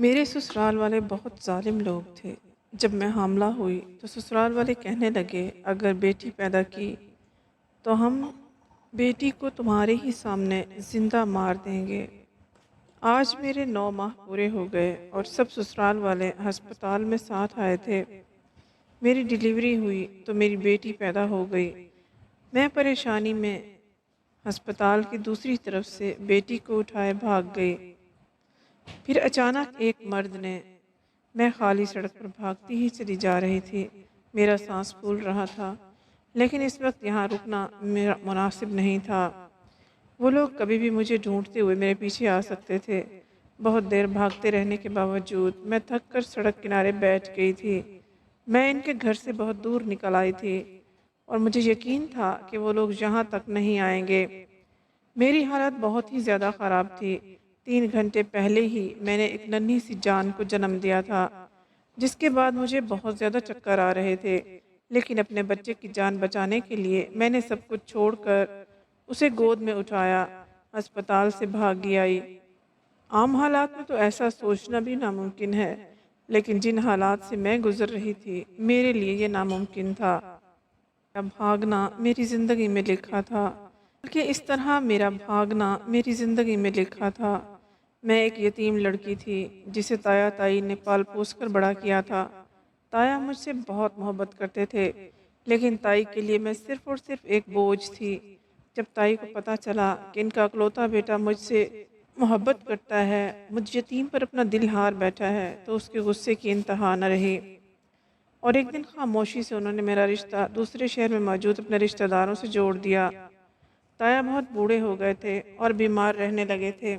میرے سسرال والے بہت ظالم لوگ تھے۔ جب میں حاملہ ہوئی تو سسرال والے کہنے لگے اگر بیٹی پیدا کی تو ہم بیٹی کو تمہارے ہی سامنے زندہ مار دیں گے۔ آج میرے 9 ماہ پورے ہو گئے اور سب سسرال والے ہسپتال میں ساتھ آئے تھے۔ میری ڈیلیوری ہوئی تو میری بیٹی پیدا ہو گئی۔ میں پریشانی میں ہسپتال کی دوسری طرف سے بیٹی کو اٹھائے بھاگ گئی۔ پھر اچانک ایک مرد نے میں خالی سڑک پر بھاگتی ہی چلی جا رہی تھی۔ میرا سانس پھول رہا تھا لیکن اس وقت یہاں رکنا میرا مناسب نہیں تھا۔ وہ لوگ کبھی بھی مجھے ڈھونڈتے ہوئے میرے پیچھے آ سکتے تھے۔ بہت دیر بھاگتے رہنے کے باوجود میں تھک کر سڑک کنارے بیٹھ گئی تھی۔ میں ان کے گھر سے بہت دور نکل آئی تھی اور مجھے یقین تھا کہ وہ لوگ یہاں تک نہیں آئیں گے۔ میری حالت بہت ہی زیادہ خراب تھی۔ 3 گھنٹے پہلے ہی میں نے ایک ننھی سی جان کو جنم دیا تھا جس کے بعد مجھے بہت زیادہ چکر آ رہے تھے، لیکن اپنے بچے کی جان بچانے کے لیے میں نے سب کچھ چھوڑ کر اسے گود میں اٹھایا، ہسپتال سے بھاگی آئی۔ عام حالات میں تو ایسا سوچنا بھی ناممکن ہے، لیکن جن حالات سے میں گزر رہی تھی میرے لیے یہ ناممکن تھا۔ میرا بھاگنا میری زندگی میں لکھا تھا، بلکہ اس طرح میرا بھاگنا میری زندگی میں لکھا تھا۔ میں ایک یتیم لڑکی تھی جسے تایا تائی نے پال پوس کر بڑا کیا تھا۔ تایا مجھ سے بہت محبت کرتے تھے، لیکن تائی کے لیے میں صرف اور صرف ایک بوجھ تھی۔ جب تائی کو پتہ چلا کہ ان کا اکلوتا بیٹا مجھ سے محبت کرتا ہے، مجھ یتیم پر اپنا دل ہار بیٹھا ہے، تو اس کے غصے کی انتہا نہ رہی اور ایک دن خاموشی سے انہوں نے میرا رشتہ دوسرے شہر میں موجود اپنے رشتہ داروں سے جوڑ دیا۔ تایا بہت بوڑھے ہو گئے تھے اور بیمار رہنے لگے تھے،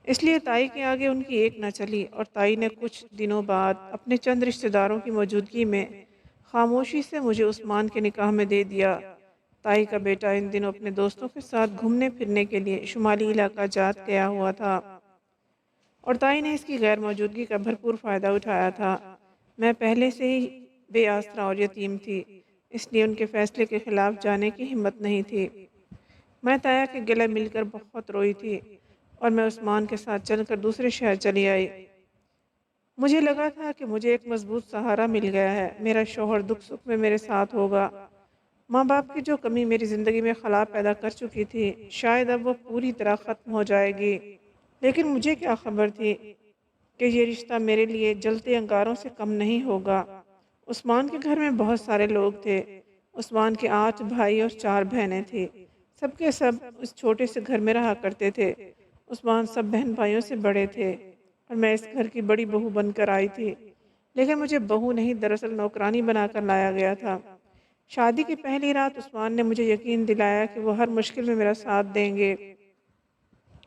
اس لیے تائی کے آگے ان کی ایک نہ چلی اور تائی نے کچھ دنوں بعد اپنے چند رشتہ داروں کی موجودگی میں خاموشی سے مجھے عثمان کے نکاح میں دے دیا۔ تائی کا بیٹا ان دنوں اپنے دوستوں کے ساتھ گھومنے پھرنے کے لیے شمالی علاقہ جات گیا ہوا تھا اور تائی نے اس کی غیر موجودگی کا بھرپور فائدہ اٹھایا تھا۔ میں پہلے سے ہی بے آسرا اور یتیم تھی، اس لیے ان کے فیصلے کے خلاف جانے کی ہمت نہیں تھی۔ میں تایا کے گلے مل کر بہت روئی تھی اور میں عثمان کے ساتھ چل کر دوسرے شہر چلی آئی۔ مجھے لگا تھا کہ مجھے ایک مضبوط سہارا مل گیا ہے، میرا شوہر دکھ سکھ میں میرے ساتھ ہوگا۔ ماں باپ کی جو کمی میری زندگی میں خلا پیدا کر چکی تھی، شاید اب وہ پوری طرح ختم ہو جائے گی۔ لیکن مجھے کیا خبر تھی کہ یہ رشتہ میرے لیے جلتے انگاروں سے کم نہیں ہوگا۔ عثمان کے گھر میں بہت سارے لوگ تھے۔ عثمان کے 8 بھائی اور 4 بہنیں تھیں۔ سب کے سب اس چھوٹے سے گھر میں رہا کرتے تھے۔ عثمان سب بہن بھائیوں سے بڑے تھے اور میں اس گھر کی بڑی بہو بن کر آئی تھی، لیکن مجھے بہو نہیں دراصل نوکرانی بنا کر لایا گیا تھا۔ شادی کی پہلی رات عثمان نے مجھے یقین دلایا کہ وہ ہر مشکل میں میرا ساتھ دیں گے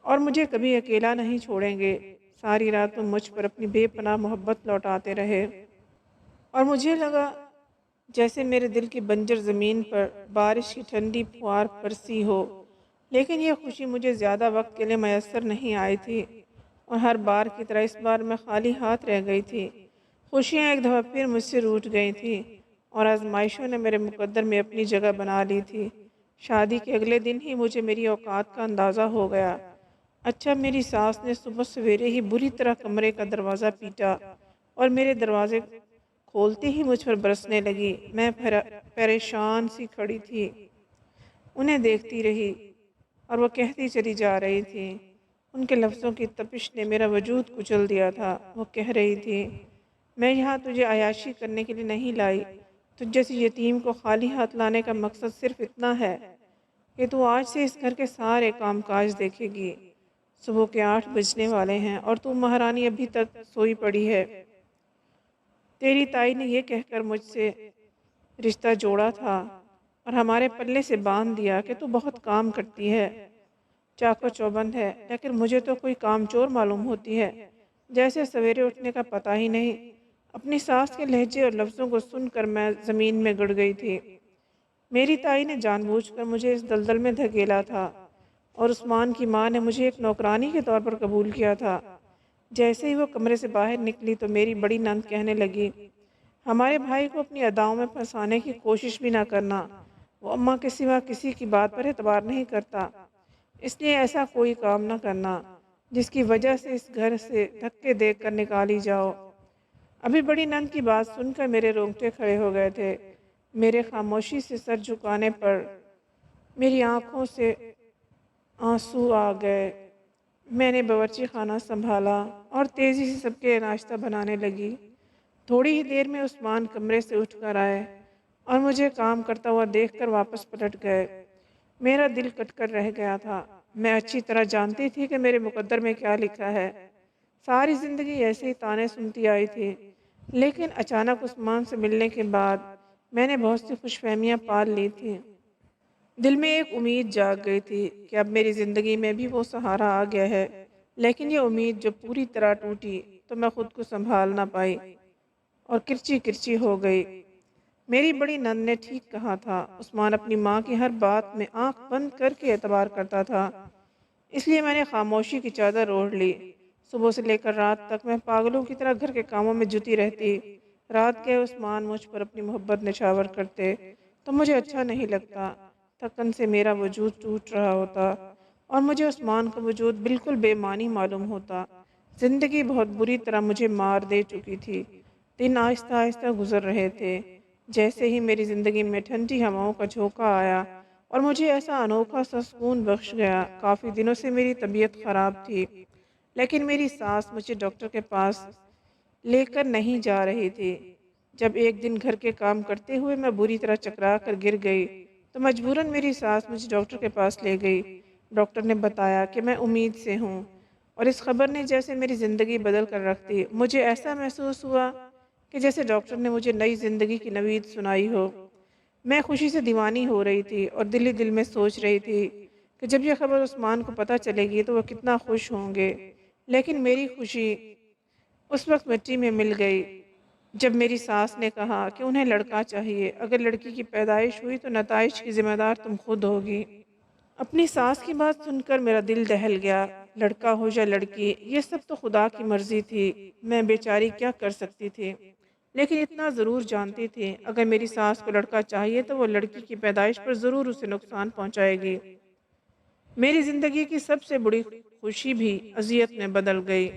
اور مجھے کبھی اکیلا نہیں چھوڑیں گے۔ ساری رات وہ مجھ پر اپنی بے پناہ محبت لوٹاتے رہے اور مجھے لگا جیسے میرے دل کی بنجر زمین پر بارش کی ٹھنڈی پھوار برسی ہو، لیکن یہ خوشی مجھے زیادہ وقت کے لیے میسر نہیں آئی تھی اور ہر بار کی طرح اس بار میں خالی ہاتھ رہ گئی تھی۔ خوشیاں ایک دفعہ پھر مجھ سے روٹھ گئی تھیں اور آزمائشوں نے میرے مقدر میں اپنی جگہ بنا لی تھی۔ شادی کے اگلے دن ہی مجھے میری اوقات کا اندازہ ہو گیا۔ اچھا، میری ساس نے صبح سویرے ہی بری طرح کمرے کا دروازہ پیٹا اور میرے دروازے کھولتے ہی مجھ پر برسنے لگی۔ میں پریشان سی کھڑی تھی، انہیں دیکھتی رہی اور وہ کہتی چلی جا رہی تھی۔ ان کے لفظوں کی تپش نے میرا وجود کچل دیا تھا۔ وہ کہہ رہی تھی، میں یہاں تجھے عیاشی کرنے کے لیے نہیں لائی، تجھ جیسی یتیم کو خالی ہاتھ لانے کا مقصد صرف اتنا ہے کہ تو آج سے اس گھر کے سارے کام کاج دیکھے گی۔ صبح کے 8 بجنے والے ہیں اور تو مہارانی ابھی تک سوئی پڑی ہے۔ تیری تائی نے یہ کہہ کر مجھ سے رشتہ جوڑا تھا اور ہمارے پلے سے باندھ دیا کہ تو بہت کام کرتی ہے، چاقو چوبند ہے، لیکن مجھے تو کوئی کام چور معلوم ہوتی ہے، جیسے سویرے اٹھنے کا پتہ ہی نہیں۔ اپنی ساس کے لہجے اور لفظوں کو سن کر میں زمین میں گڑ گئی تھی۔ میری تائی نے جان بوجھ کر مجھے اس دلدل میں دھکیلا تھا اور عثمان کی ماں نے مجھے ایک نوکرانی کے طور پر قبول کیا تھا۔ جیسے ہی وہ کمرے سے باہر نکلی تو میری بڑی نند کہنے لگی، ہمارے بھائی کو اپنی اداؤں میں پھنسانے کی کوشش بھی نہ کرنا، وہ اماں کے سوا کسی کی بات پر اعتبار نہیں کرتا، اس لیے ایسا کوئی کام نہ کرنا۔ جس کی وجہ سے اس گھر سے دھکے دے کر نکالی جاؤ۔ ابھی بڑی نند کی بات سن کر میرے رونگٹے کھڑے ہو گئے تھے۔ میرے خاموشی سے سر جھکانے پر میری آنکھوں سے آنسو آ گئے۔ میں نے باورچی خانہ سنبھالا اور تیزی سے سب کے ناشتہ بنانے لگی۔ تھوڑی ہی دیر میں عثمان کمرے سے اٹھ کر آئے اور مجھے کام کرتا ہوا دیکھ کر واپس پلٹ گئے۔ میرا دل کٹ کر رہ گیا تھا۔ میں اچھی طرح جانتی تھی کہ میرے مقدر میں کیا لکھا ہے۔ ساری زندگی ایسے ہی طعنے سنتی آئی تھی، لیکن اچانک عثمان سے ملنے کے بعد میں نے بہت سی خوش فہمیاں پال لی تھیں۔ دل میں ایک امید جاگ گئی تھی کہ اب میری زندگی میں بھی وہ سہارا آ گیا ہے، لیکن یہ امید جو پوری طرح ٹوٹی تو میں خود کو سنبھال نہ پائی اور کرچی کرچی ہو گئی۔ میری بڑی نند نے ٹھیک کہا تھا، عثمان اپنی ماں کی ہر بات میں آنکھ بند کر کے اعتبار کرتا تھا، اس لیے میں نے خاموشی کی چادر اوڑھ لی۔ صبح سے لے کر رات تک میں پاگلوں کی طرح گھر کے کاموں میں جٹی رہتی۔ رات کے عثمان مجھ پر اپنی محبت نچھاور کرتے تو مجھے اچھا نہیں لگتا۔ تھکن سے میرا وجود ٹوٹ رہا ہوتا اور مجھے عثمان کا وجود بالکل بے معنی معلوم ہوتا۔ زندگی بہت بری طرح مجھے مار دے چکی تھی۔ دن آہستہ آہستہ گزر رہے تھے۔ جیسے ہی میری زندگی میں ٹھنڈی ہواؤں کا جھونکا آیا اور مجھے ایسا انوکھا سا سکون بخش گیا۔ کافی دنوں سے میری طبیعت خراب تھی، لیکن میری ساس مجھے ڈاکٹر کے پاس لے کر نہیں جا رہی تھی۔ جب ایک دن گھر کے کام کرتے ہوئے میں بری طرح چکرا کر گر گئی تو مجبوراً میری ساس مجھے ڈاکٹر کے پاس لے گئی۔ ڈاکٹر نے بتایا کہ میں امید سے ہوں، اور اس خبر نے جیسے میری زندگی بدل کر رکھ دی۔ مجھے ایسا محسوس ہوا کہ جیسے ڈاکٹر نے مجھے نئی زندگی کی نوید سنائی ہو۔ میں خوشی سے دیوانی ہو رہی تھی اور دل ہی دل میں سوچ رہی تھی کہ جب یہ خبر عثمان کو پتہ چلے گی تو وہ کتنا خوش ہوں گے۔ لیکن میری خوشی اس وقت مٹی میں مل گئی جب میری ساس نے کہا کہ انہیں لڑکا چاہیے، اگر لڑکی کی پیدائش ہوئی تو نتائج کی ذمہ دار تم خود ہوگی۔ اپنی ساس کی بات سن کر میرا دل دہل گیا۔ لڑکا ہو یا لڑکی، یہ سب تو خدا کی مرضی تھی، میں بیچاری کیا کر سکتی تھی۔ لیکن اتنا ضرور جانتی تھی، اگر میری ساس کو لڑکا چاہیے تو وہ لڑکی کی پیدائش پر ضرور اسے نقصان پہنچائے گی۔ میری زندگی کی سب سے بڑی خوشی بھی اذیت میں بدل گئی،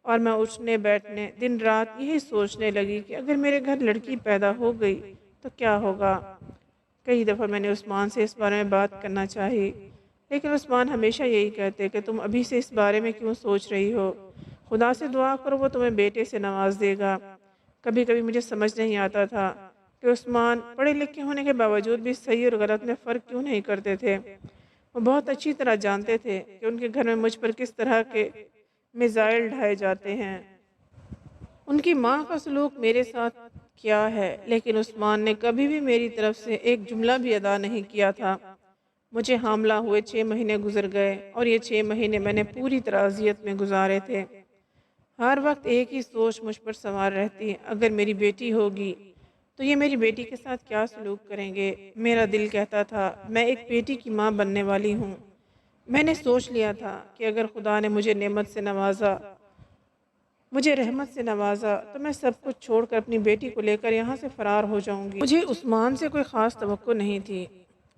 اور میں اٹھنے بیٹھنے دن رات یہی سوچنے لگی کہ اگر میرے گھر لڑکی پیدا ہو گئی تو کیا ہوگا۔ کئی دفعہ میں نے عثمان سے اس بارے میں بات کرنا چاہی، لیکن عثمان ہمیشہ یہی کہتے کہ تم ابھی سے اس بارے میں کیوں سوچ رہی ہو، خدا سے دعا کرو، وہ تمہیں بیٹے سے نواز دے گا۔ کبھی کبھی مجھے سمجھ نہیں آتا تھا کہ عثمان پڑھے لکھے ہونے کے باوجود بھی صحیح اور غلط میں فرق کیوں نہیں کرتے تھے۔ وہ بہت اچھی طرح جانتے تھے کہ ان کے گھر میں مجھ پر کس طرح کے میزائل ڈھائے جاتے ہیں، ان کی ماں کا سلوک میرے ساتھ کیا ہے، لیکن عثمان نے کبھی بھی میری طرف سے ایک جملہ بھی ادا نہیں کیا تھا۔ مجھے حاملہ ہوئے 6 مہینے گزر گئے اور یہ 6 مہینے میں نے پوری طرح اذیت میں گزارے تھے۔ ہر وقت ایک ہی سوچ مجھ پر سوار رہتی، اگر میری بیٹی ہوگی تو یہ میری بیٹی کے ساتھ کیا سلوک کریں گے۔ میرا دل کہتا تھا میں ایک بیٹی کی ماں بننے والی ہوں۔ میں نے سوچ لیا تھا کہ اگر خدا نے مجھے نعمت سے نوازا، مجھے رحمت سے نوازا، تو میں سب کچھ چھوڑ کر اپنی بیٹی کو لے کر یہاں سے فرار ہو جاؤں گی۔ مجھے عثمان سے کوئی خاص توقع نہیں تھی۔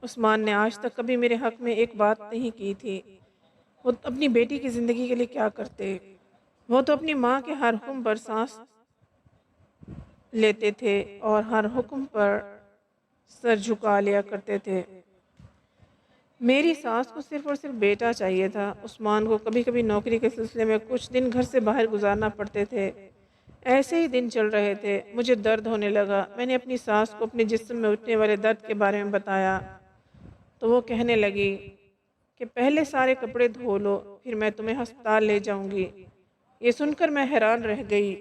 عثمان نے آج تک کبھی میرے حق میں ایک بات نہیں کی تھی۔ وہ اپنی بیٹی کی زندگی کے لیے کیا کرتے؟ وہ تو اپنی ماں کے ہر حکم پر سانس لیتے تھے اور ہر حکم پر سر جھکا لیا کرتے تھے۔ میری ساس کو صرف اور صرف بیٹا چاہیے تھا۔ عثمان کو کبھی کبھی نوکری کے سلسلے میں کچھ دن گھر سے باہر گزارنا پڑتے تھے۔ ایسے ہی دن چل رہے تھے، مجھے درد ہونے لگا۔ میں نے اپنی ساس کو اپنے جسم میں اٹھنے والے درد کے بارے میں بتایا تو وہ کہنے لگی کہ پہلے سارے کپڑے دھو لو، پھر میں تمہیں ہسپتال لے جاؤں گی۔ یہ سن کر میں حیران رہ گئی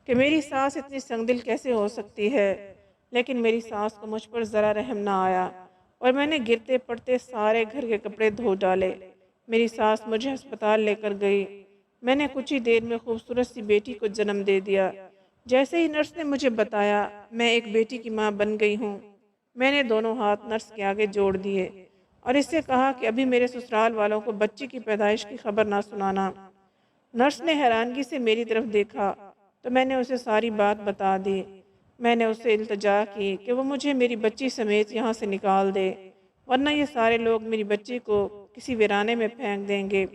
کہ میری ساس اتنی سنگ دل کیسے ہو سکتی ہے، لیکن میری ساس کو مجھ پر ذرا رحم نہ آیا اور میں نے گرتے پڑتے سارے گھر کے کپڑے دھو ڈالے۔ میری ساس مجھے ہسپتال لے کر گئی۔ میں نے کچھ ہی دیر میں خوبصورت سی بیٹی کو جنم دے دیا۔ جیسے ہی نرس نے مجھے بتایا میں ایک بیٹی کی ماں بن گئی ہوں، میں نے دونوں ہاتھ نرس کے آگے جوڑ دیے اور اس سے کہا کہ ابھی میرے سسرال والوں کو بچی کی پیدائش کی خبر نہ سنانا۔ نرس نے حیرانگی سے میری طرف دیکھا تو میں نے اسے ساری بات بتا دی۔ میں نے اس سے التجا کی کہ وہ مجھے میری بچی سمیت یہاں سے نکال دے، ورنہ یہ سارے لوگ میری بچی کو کسی ویرانے میں پھینک دیں گے۔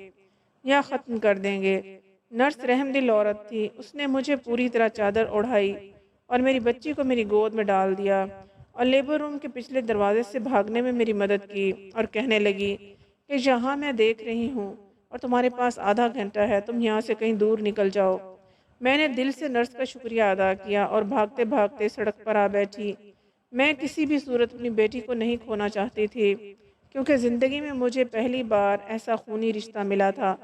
یا ختم کر دیں گے۔ نرس رحم دل عورت تھی، اس نے مجھے پوری طرح چادر اڑھائی اور میری بچی کو میری گود میں ڈال دیا اور لیبر روم کے پچھلے دروازے سے بھاگنے میں میری مدد کی اور کہنے لگی کہ جہاں میں دیکھ رہی ہوں اور تمہارے پاس آدھا گھنٹہ ہے، تم یہاں سے کہیں دور نکل جاؤ۔ میں نے دل سے نرس کا شکریہ ادا کیا اور بھاگتے بھاگتے سڑک پر آ بیٹھی۔ میں کسی بھی صورت اپنی بیٹی کو نہیں کھونا چاہتی تھی، کیونکہ زندگی میں مجھے پہلی بار ایسا خونی رشتہ ملا تھا۔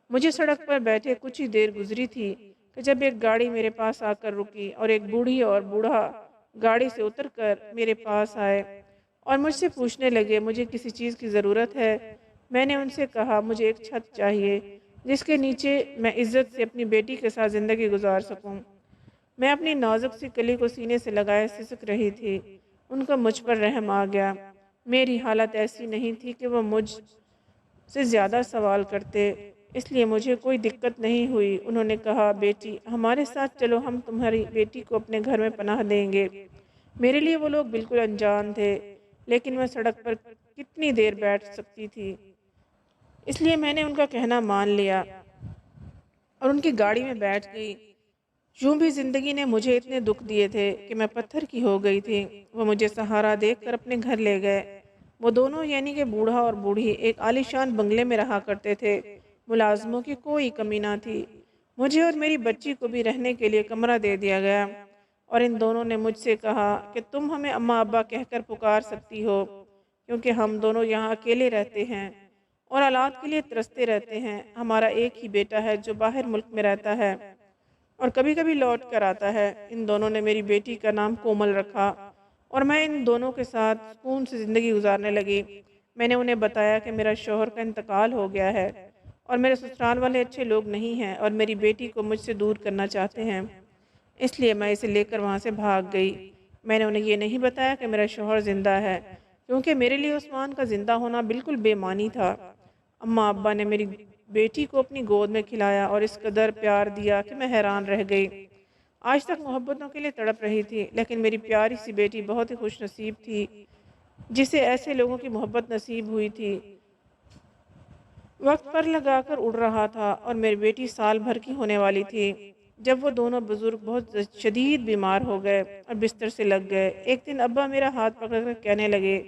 مجھے سڑک پر بیٹھے کچھ ہی دیر گزری تھی کہ جب ایک گاڑی میرے پاس آ کر رکی اور ایک بوڑھی اور بوڑھا گاڑی سے اتر کر میرے پاس آئے اور مجھ سے پوچھنے لگے مجھے کسی چیز کی ضرورت ہے۔ میں نے ان سے کہا مجھے ایک چھت چاہیے جس کے نیچے میں عزت سے اپنی بیٹی کے ساتھ زندگی گزار سکوں۔ میں اپنی نازک سی کلی کو سینے سے لگائے سسک رہی تھی۔ ان کا مجھ پر رحم آ گیا۔ میری حالت ایسی نہیں تھی کہ وہ مجھ سے زیادہ سوال کرتے، اس لیے مجھے کوئی دقت نہیں ہوئی۔ انہوں نے کہا بیٹی ہمارے ساتھ چلو، ہم تمہاری بیٹی کو اپنے گھر میں پناہ دیں گے۔ میرے لیے وہ لوگ بالکل انجان تھے، لیکن میں سڑک پر کتنی دیر بیٹھ سکتی تھی، اس لیے میں نے ان کا کہنا مان لیا اور ان کی گاڑی میں بیٹھ گئی۔ یوں بھی زندگی نے مجھے اتنے دکھ دیے تھے کہ میں پتھر کی ہو گئی تھی۔ وہ مجھے سہارا دیکھ کر اپنے گھر لے گئے۔ وہ دونوں یعنی کہ بوڑھا اور بوڑھی ایک عالیشان بنگلے میں رہا کرتے تھے۔ ملازموں کی کوئی کمی نہ تھی۔ مجھے اور میری بچی کو بھی رہنے کے لیے کمرہ دے دیا گیا اور ان دونوں نے مجھ سے کہا کہ تم ہمیں اماں ابا کہہ کر پکار سکتی ہو، کیونکہ ہم دونوں یہاں اکیلے رہتے ہیں اور اولاد کے لیے ترستے رہتے ہیں۔ ہمارا ایک ہی بیٹا ہے جو باہر ملک میں رہتا ہے اور کبھی کبھی لوٹ کر آتا ہے۔ ان دونوں نے میری بیٹی کا نام کومل رکھا اور میں ان دونوں کے ساتھ سکون سے زندگی گزارنے لگی۔ میں نے انہیں بتایا کہ میرا شوہر کا انتقال ہو گیا ہے اور میرے سسرال والے اچھے لوگ نہیں ہیں اور میری بیٹی کو مجھ سے دور کرنا چاہتے ہیں، اس لیے میں اسے لے کر وہاں سے بھاگ گئی۔ میں نے انہیں یہ نہیں بتایا کہ میرا شوہر زندہ ہے، کیونکہ میرے لیے عثمان کا زندہ ہونا بالکل بے معنی تھا۔ اماں ابا نے میری بیٹی کو اپنی گود میں کھلایا اور اس قدر پیار دیا کہ میں حیران رہ گئی۔ آج تک محبتوں کے لیے تڑپ رہی تھی، لیکن میری پیاری سی بیٹی بہت ہی خوش نصیب تھی جسے ایسے لوگوں کی محبت نصیب ہوئی تھی۔ وقت پر لگا کر اڑ رہا تھا اور میری بیٹی سال بھر کی ہونے والی تھی جب وہ دونوں بزرگ بہت شدید بیمار ہو گئے اور بستر سے لگ گئے۔ ایک دن ابا میرا ہاتھ پکڑ کر کہنے لگے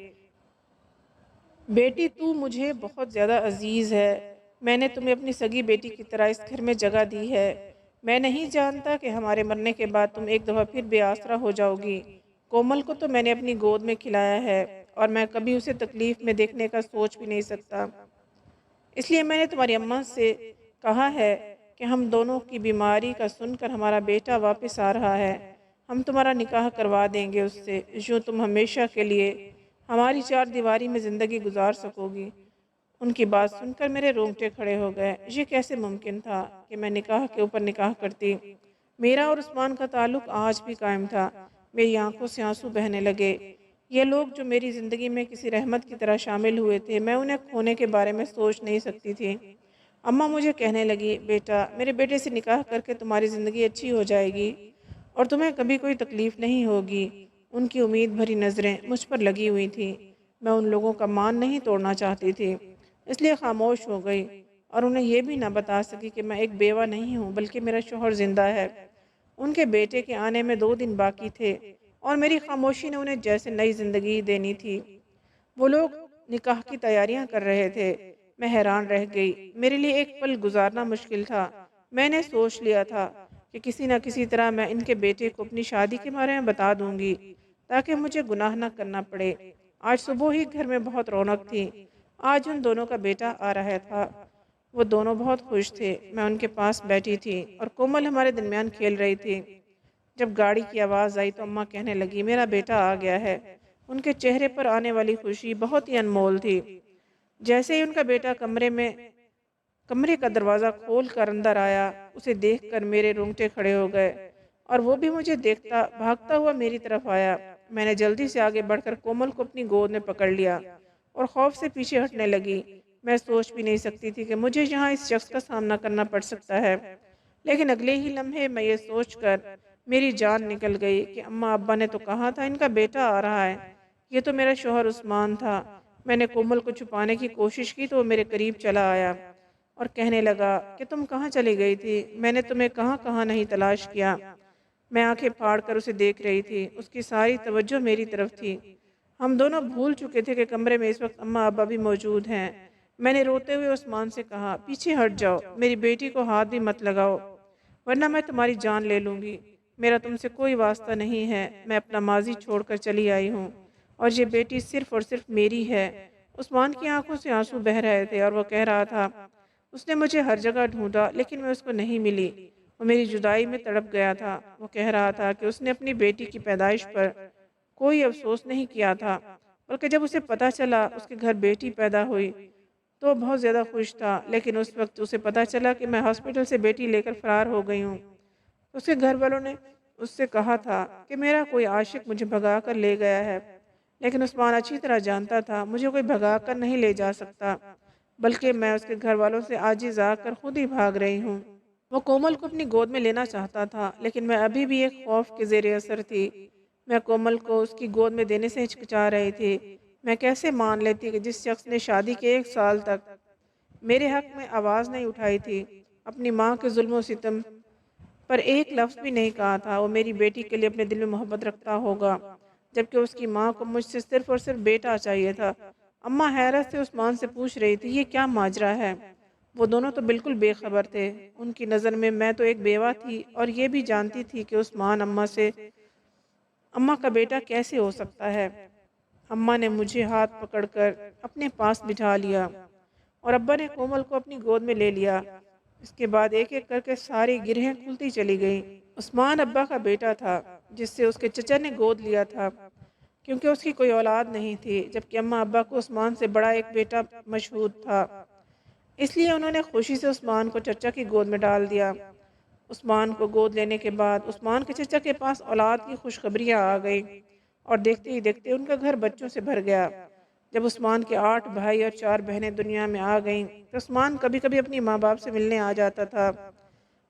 بیٹی تو مجھے بہت زیادہ عزیز ہے، میں نے تمہیں اپنی سگی بیٹی کی طرح اس گھر میں جگہ دی ہے۔ میں نہیں جانتا کہ ہمارے مرنے کے بعد تم ایک دفعہ پھر بے آسرا ہو جاؤ گی۔ کومل کو تو میں نے اپنی گود میں کھلایا ہے اور میں کبھی اسے تکلیف میں دیکھنے کا سوچ بھی نہیں سکتا، اس لیے میں نے تمہاری اماں سے کہا ہے کہ ہم دونوں کی بیماری کا سن کر ہمارا بیٹا واپس آ رہا ہے، ہم تمہارا نکاح کروا دیں گے اس سے، یوں تم ہمیشہ کے لیے ہماری چار دیواری میں زندگی گزار سکو گی۔ ان کی بات سن کر میرے رونگٹے کھڑے ہو گئے۔ یہ کیسے ممکن تھا کہ میں نکاح کے اوپر نکاح کرتی؟ میرا اور عثمان کا تعلق آج بھی قائم تھا۔ میری آنکھوں سے آنسو بہنے لگے۔ یہ لوگ جو میری زندگی میں کسی رحمت کی طرح شامل ہوئے تھے، میں انہیں کھونے کے بارے میں سوچ نہیں سکتی تھی۔ اماں مجھے کہنے لگی بیٹا میرے بیٹے سے نکاح کر کے تمہاری زندگی اچھی ہو جائے گی اور تمہیں کبھی کوئی تکلیف نہیں ہوگی۔ ان کی امید بھری نظریں مجھ پر لگی ہوئی تھیں۔ میں ان لوگوں کا مان نہیں توڑنا چاہتی تھی، اس لیے خاموش ہو گئی اور انہیں یہ بھی نہ بتا سکی کہ میں ایک بیوہ نہیں ہوں بلکہ میرا شوہر زندہ ہے۔ ان کے بیٹے کے آنے میں 2 دن باقی تھے اور میری خاموشی نے انہیں جیسے نئی زندگی دینی تھی۔ وہ لوگ نکاح کی تیاریاں کر رہے تھے۔ میں حیران رہ گئی۔ میرے لیے ایک پل گزارنا مشکل تھا۔ میں نے سوچ لیا تھا کہ کسی نہ کسی طرح میں ان کے بیٹے کو اپنی شادی کے بارے میں بتا دوں گی تاکہ مجھے گناہ نہ کرنا پڑے۔ آج صبح ہی گھر میں بہت رونق تھی۔ آج ان دونوں کا بیٹا آ رہا تھا۔ وہ دونوں بہت خوش تھے۔ میں ان کے پاس بیٹھی تھی اور کومل ہمارے درمیان کھیل رہی تھی۔ جب گاڑی کی آواز آئی تو اماں کہنے لگی میرا بیٹا آ گیا ہے۔ ان کے چہرے پر آنے والی خوشی بہت ہی انمول تھی۔ جیسے ہی ان کا بیٹا کمرے کا دروازہ کھول کر اندر آیا، اسے دیکھ کر میرے رونگٹے کھڑے ہو گئے اور وہ بھی مجھے دیکھتا بھاگتا ہوا میری طرف آیا۔ میں نے جلدی سے آگے بڑھ کر کومل کو اپنی گود میں پکڑ لیا اور خوف سے پیچھے ہٹنے لگی۔ میں سوچ بھی نہیں سکتی تھی کہ مجھے یہاں اس شخص کا سامنا کرنا پڑ سکتا ہے، لیکن اگلے ہی لمحے میں یہ سوچ کر میری جان نکل گئی کہ اماں ابا نے تو کہا تھا ان کا بیٹا آ رہا ہے، یہ تو میرا شوہر عثمان تھا۔ میں نے کومل کو چھپانے کی کوشش کی تو وہ میرے قریب چلا آیا۔ اور کہنے لگا کہ تم کہاں چلی گئی تھی؟ میں نے تمہیں کہاں کہاں نہیں تلاش کیا۔ میں آنکھیں پھاڑ کر اسے دیکھ رہی تھی، اس کی ساری توجہ میری طرف تھی۔ ہم دونوں بھول چکے تھے کہ کمرے میں اس وقت اماں ابا بھی موجود ہیں۔ میں نے روتے ہوئے عثمان سے کہا، پیچھے ہٹ جاؤ، میری بیٹی کو ہاتھ بھی مت لگاؤ ورنہ میں تمہاری جان لے لوں گی۔ میرا تم سے کوئی واسطہ نہیں ہے، میں اپنا ماضی چھوڑ کر چلی آئی ہوں اور یہ بیٹی صرف اور صرف میری ہے۔ عثمان کی آنکھوں سے آنسو بہہ رہے تھے اور وہ کہہ رہا تھا، اس نے مجھے ہر جگہ ڈھونڈا لیکن میں اس کو نہیں ملی، وہ میری جدائی میں تڑپ گیا تھا۔ وہ کہہ رہا تھا کہ اس نے اپنی بیٹی کی پیدائش پر کوئی افسوس نہیں کیا تھا، بلکہ جب اسے پتہ چلا اس کے گھر بیٹی پیدا ہوئی تو وہ بہت زیادہ خوش تھا، لیکن اس وقت اسے پتہ چلا کہ میں ہاسپٹل سے بیٹی لے کر فرار ہو گئی ہوں۔ اس کے گھر والوں نے اس سے کہا تھا کہ میرا کوئی عاشق مجھے بھگا کر لے گیا ہے، لیکن عثمان اچھی طرح جانتا تھا مجھے کوئی بھگا کر نہیں لے جا سکتا، بلکہ میں اس کے گھر والوں سے عاجز آ کر خود ہی بھاگ رہی ہوں۔ وہ کومل کو اپنی گود میں لینا چاہتا تھا، لیکن میں ابھی بھی ایک خوف کے زیر اثر تھی۔ میں کومل کو اس کی گود میں دینے سے ہچکچا رہی تھی۔ میں کیسے مان لیتی کہ جس شخص نے شادی کے 1 سال تک میرے حق میں آواز نہیں اٹھائی تھی، اپنی ماں کے ظلم و ستم پر ایک لفظ بھی نہیں کہا تھا، وہ میری بیٹی کے لیے اپنے دل میں محبت رکھتا ہوگا، جبکہ اس کی ماں کو مجھ سے صرف اور صرف بیٹا چاہیے تھا۔ اماں حیرت سے عثمان سے پوچھ رہی تھی، یہ کیا ماجرا ہے؟ وہ دونوں تو بالکل بے خبر تھے۔ ان کی نظر میں تو ایک بیوہ تھی اور یہ بھی جانتی تھی کہ عثمان اماں کا بیٹا کیسے ہو سکتا ہے۔ اماں نے مجھے ہاتھ پکڑ کر اپنے پاس بٹھا لیا اور ابا نے کومل کو اپنی گود میں لے لیا۔ اس کے بعد ایک ایک کر کے ساری گرہیں کھلتی چلی گئیں۔ عثمان ابا کا بیٹا تھا جس سے اس کے چچا نے گود لیا تھا، کیونکہ اس کی کوئی اولاد نہیں تھی، جبکہ اماں ابا کو عثمان سے بڑا ایک بیٹا مشہود تھا، اس لیے انہوں نے خوشی سے عثمان کو چچا کی گود میں ڈال دیا۔ عثمان کو گود لینے کے بعد عثمان کے چچا کے پاس اولاد کی خوشخبریاں آ گئیں اور دیکھتے ہی دیکھتے ان کا گھر بچوں سے بھر گیا۔ جب عثمان کے 8 بھائی اور 4 بہنیں دنیا میں آ گئیں تو عثمان کبھی کبھی اپنی ماں باپ سے ملنے آ جاتا تھا۔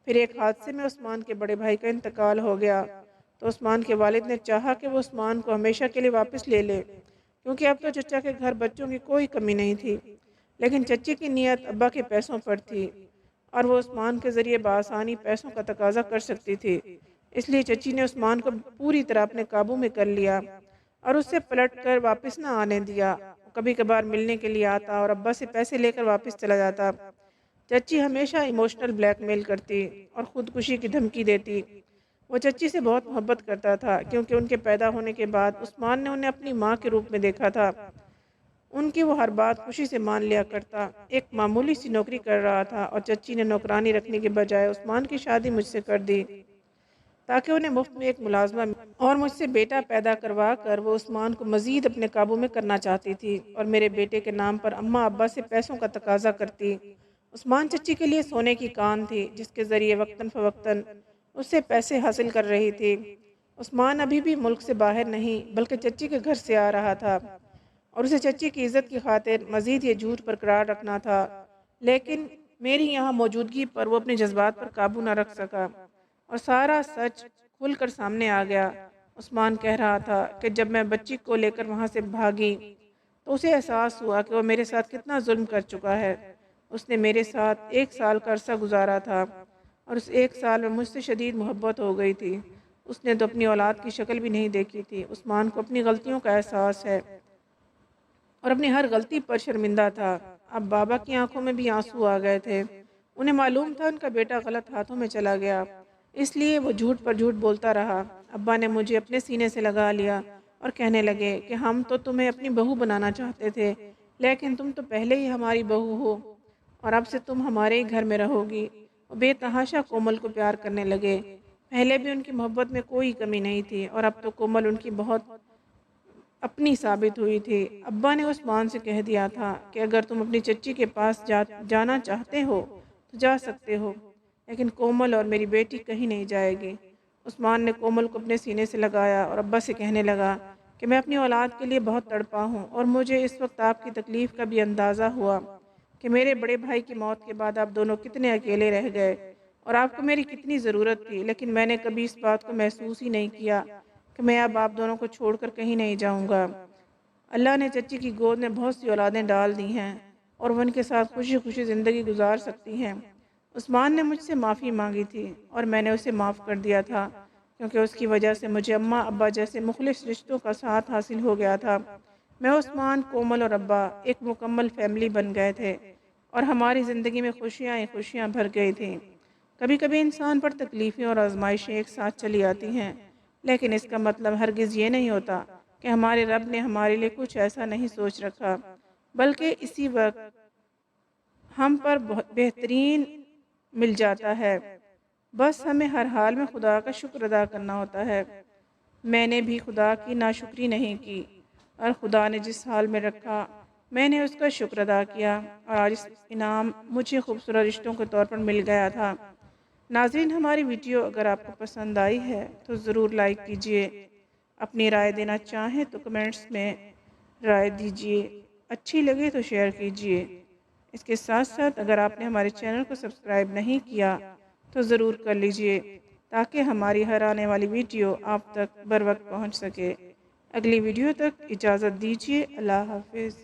پھر ایک حادثے میں عثمان کے بڑے بھائی کا انتقال ہو گیا تو عثمان کے والد نے چاہا کہ وہ عثمان کو ہمیشہ کے لیے واپس لے لے، کیونکہ اب تو چچا کے گھر بچوں کی کوئی کمی نہیں تھی، لیکن چچی کی نیت ابا کے پیسوں پر تھی اور وہ عثمان کے ذریعے بآسانی پیسوں کا تقاضا کر سکتی تھی، اس لیے چچی نے عثمان کو پوری طرح اپنے قابو میں کر لیا اور اس سے پلٹ کر واپس نہ آنے دیا۔ کبھی کبھار ملنے کے لیے آتا اور ابا سے پیسے لے کر واپس چلا جاتا۔ چچی ہمیشہ ایموشنل بلیک میل کرتی اور خودکشی کی دھمکی دیتی۔ وہ چچی سے بہت محبت کرتا تھا کیونکہ ان کے پیدا ہونے کے بعد عثمان نے انہیں اپنی ماں کے روپ میں دیکھا تھا۔ ان کی وہ ہر بات خوشی سے مان لیا کرتا۔ ایک معمولی سی نوکری کر رہا تھا اور چچی نے نوکرانی رکھنے کے بجائے عثمان کی شادی مجھ سے کر دی تاکہ انہیں مفت میں ایک ملازمہ اور مجھ سے بیٹا پیدا کروا کر وہ عثمان کو مزید اپنے قابو میں کرنا چاہتی تھی اور میرے بیٹے کے نام پر اماں ابا سے پیسوں کا تقاضا کرتی۔ عثمان چچی کے لیے سونے کی کان تھی جس کے ذریعے وقتاً فوقتاً اس سے پیسے حاصل کر رہی تھی۔ عثمان ابھی بھی ملک سے باہر نہیں بلکہ چچی کے گھر سے آ رہا تھا اور اسے چچی کی عزت کی خاطر مزید یہ جھوٹ برقرار رکھنا تھا، لیکن میری یہاں موجودگی پر وہ اپنے جذبات پر قابو نہ رکھ سکا اور سارا سچ کھل کر سامنے آ گیا۔ عثمان کہہ رہا تھا کہ جب میں بچی کو لے کر وہاں سے بھاگی تو اسے احساس ہوا کہ وہ میرے ساتھ کتنا ظلم کر چکا ہے۔ اس نے میرے ساتھ 1 سال کا عرصہ گزارا تھا اور اس 1 سال میں مجھ سے شدید محبت ہو گئی تھی۔ اس نے تو اپنی اولاد کی شکل بھی نہیں دیکھی تھی۔ عثمان کو اپنی غلطیوں کا احساس ہے اور اپنی ہر غلطی پر شرمندہ تھا۔ اب بابا کی آنکھوں میں بھی آنسو آ گئے تھے۔ انہیں معلوم تھا ان کا بیٹا غلط ہاتھوں میں چلا گیا، اس لیے وہ جھوٹ پر جھوٹ بولتا رہا۔ ابا نے مجھے اپنے سینے سے لگا لیا اور کہنے لگے کہ ہم تو تمہیں اپنی بہو بنانا چاہتے تھے، لیکن تم تو پہلے ہی ہماری بہو ہو اور اب سے تم ہمارے ہی گھر میں رہو گی۔ وہ بے تحاشا کومل کو پیار کرنے لگے۔ پہلے بھی ان کی محبت میں کوئی کمی نہیں تھی اور اب تو کومل ان کی بہت اپنی ثابت ہوئی تھی۔ ابا نے عثمان سے کہہ دیا تھا کہ اگر تم اپنی چچی کے پاس جانا چاہتے ہو تو جا سکتے ہو، لیکن کومل اور میری بیٹی کہیں نہیں جائے گی۔ عثمان نے کومل کو اپنے سینے سے لگایا اور ابا سے کہنے لگا کہ میں اپنی اولاد کے لیے بہت تڑپا ہوں اور مجھے اس وقت آپ کی تکلیف کا بھی اندازہ ہوا کہ میرے بڑے بھائی کی موت کے بعد آپ دونوں کتنے اکیلے رہ گئے اور آپ کو میری کتنی ضرورت تھی، لیکن میں نے کبھی اس بات کو محسوس ہی نہیں کیا کہ میں اب آپ دونوں کو چھوڑ کر کہیں نہیں جاؤں گا۔ اللہ نے چچی کی گود میں بہت سی اولادیں ڈال دی ہیں، اور وہ ان کے ساتھ خوشی خوشی زندگی گزار سکتی ہیں۔ عثمان نے مجھ سے معافی مانگی تھی اور میں نے اسے معاف کر دیا تھا، کیونکہ اس کی وجہ سے مجھے اماں ابا جیسے مخلص رشتوں کا ساتھ حاصل ہو گیا تھا۔ میں، عثمان، کومل اور ابا ایک مکمل فیملی بن گئے تھے اور ہماری زندگی میں خوشیاں ہی خوشیاں بھر گئی تھیں۔ کبھی کبھی انسان پر تکلیفیں اور آزمائشیں ایک ساتھ چلی آتی ہیں، لیکن اس کا مطلب ہرگز یہ نہیں ہوتا کہ ہمارے رب نے ہمارے لیے کچھ ایسا نہیں سوچ رکھا، بلکہ اسی وقت ہم پر بہت بہترین مل جاتا ہے۔ بس ہمیں ہر حال میں خدا کا شکر ادا کرنا ہوتا ہے۔ میں نے بھی خدا کی ناشکری نہیں کی، اور خدا نے جس حال میں رکھا میں نے اس کا شکر ادا کیا، اور آج اس انعام مجھے خوبصورت رشتوں کے طور پر مل گیا تھا۔ ناظرین، ہماری ویڈیو اگر آپ کو پسند آئی ہے تو ضرور لائک کیجئے، اپنی رائے دینا چاہیں تو کمنٹس میں رائے دیجئے، اچھی لگے تو شیئر کیجئے۔ اس کے ساتھ ساتھ اگر آپ نے ہمارے چینل کو سبسکرائب نہیں کیا تو ضرور کر لیجئے، تاکہ ہماری ہر آنے والی ویڈیو آپ تک بر وقت پہنچ سکے۔ اگلی ویڈیو تک اجازت دیجیے۔ اللہ حافظ۔